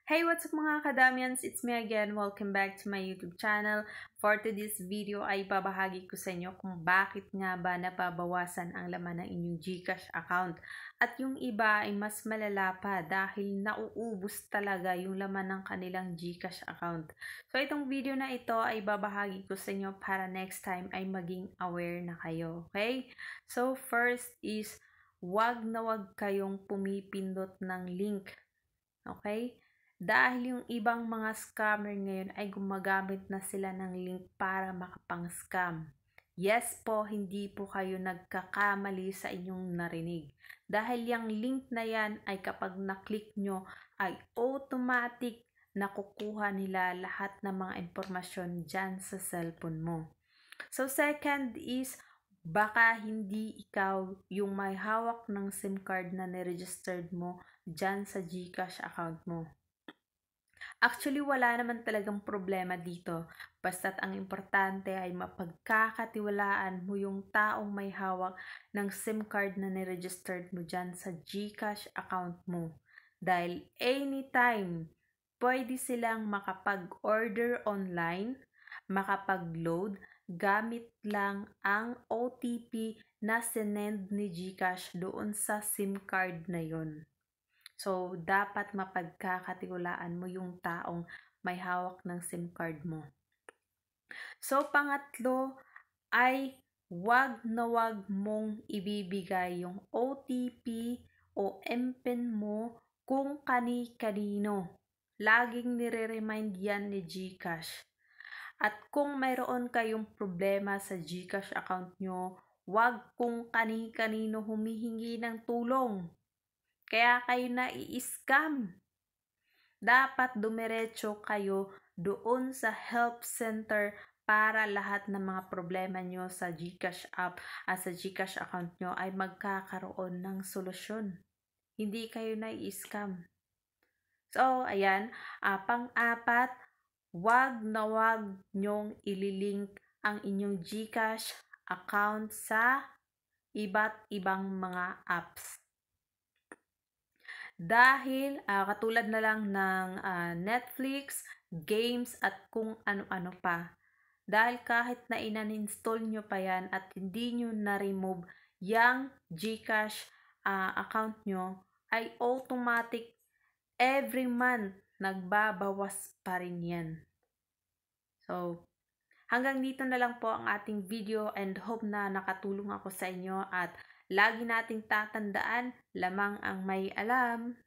Hey, what's up mga kadamians? It's me again. Welcome back to my YouTube channel. For today's video ay babahagi ko sa inyo kung bakit nga ba nababawasan ang laman ng inyong GCash account. At yung iba ay mas malala pa dahil nauubos talaga yung laman ng kanilang GCash account. So itong video na ito ay babahagi ko sa inyo para next time ay maging aware na kayo. Okay? So first is wag na wag kayong pumipindot ng link. Okay? Dahil yung ibang mga scammer ngayon ay gumagamit na sila ng link para makapang-scam. Yes po, hindi po kayo nagkakamali sa inyong narinig. Dahil yung link na yan ay kapag na-click nyo ay automatic nakukuha nila lahat ng mga impormasyon dyan sa cellphone mo. So second is, baka hindi ikaw yung may hawak ng SIM card na niregistered mo dyan sa GCash account mo. Actually, wala naman talagang problema dito. Basta't ang importante ay mapagkakatiwalaan mo yung taong may hawak ng SIM card na niregistered mo dyan sa GCash account mo. Dahil anytime, pwede silang makapag-order online, makapag-load, gamit lang ang OTP na sinend ni GCash doon sa SIM card na yon. So, dapat mapagkakatiwalaan mo yung taong may hawak ng SIM card mo. So, pangatlo ay wag na wag mong ibibigay yung OTP o MPIN mo kung kani-kanino. Laging nire-remind yan ni GCash. At kung mayroon kayong problema sa GCash account nyo, wag kung kani-kanino humihingi ng tulong. Kaya kayo na i-scam. Dapat dumiretso kayo doon sa help center para lahat ng mga problema nyo sa GCash app at sa GCash account nyo ay magkakaroon ng solusyon. Hindi kayo na i-scam. So, ayan. Pang-apat, wag na wag nyong ililink ang inyong GCash account sa iba't ibang mga apps. Dahil katulad na lang ng Netflix, games at kung ano-ano pa. Dahil kahit na inan-install nyo pa yan at hindi nyo na-remove yung GCash account nyo, ay automatic every month nagbabawas pa rin yan. So, hanggang dito na lang po ang ating video and hope na nakatulong ako sa inyo at lagi nating tatandaan, lamang ang may alam.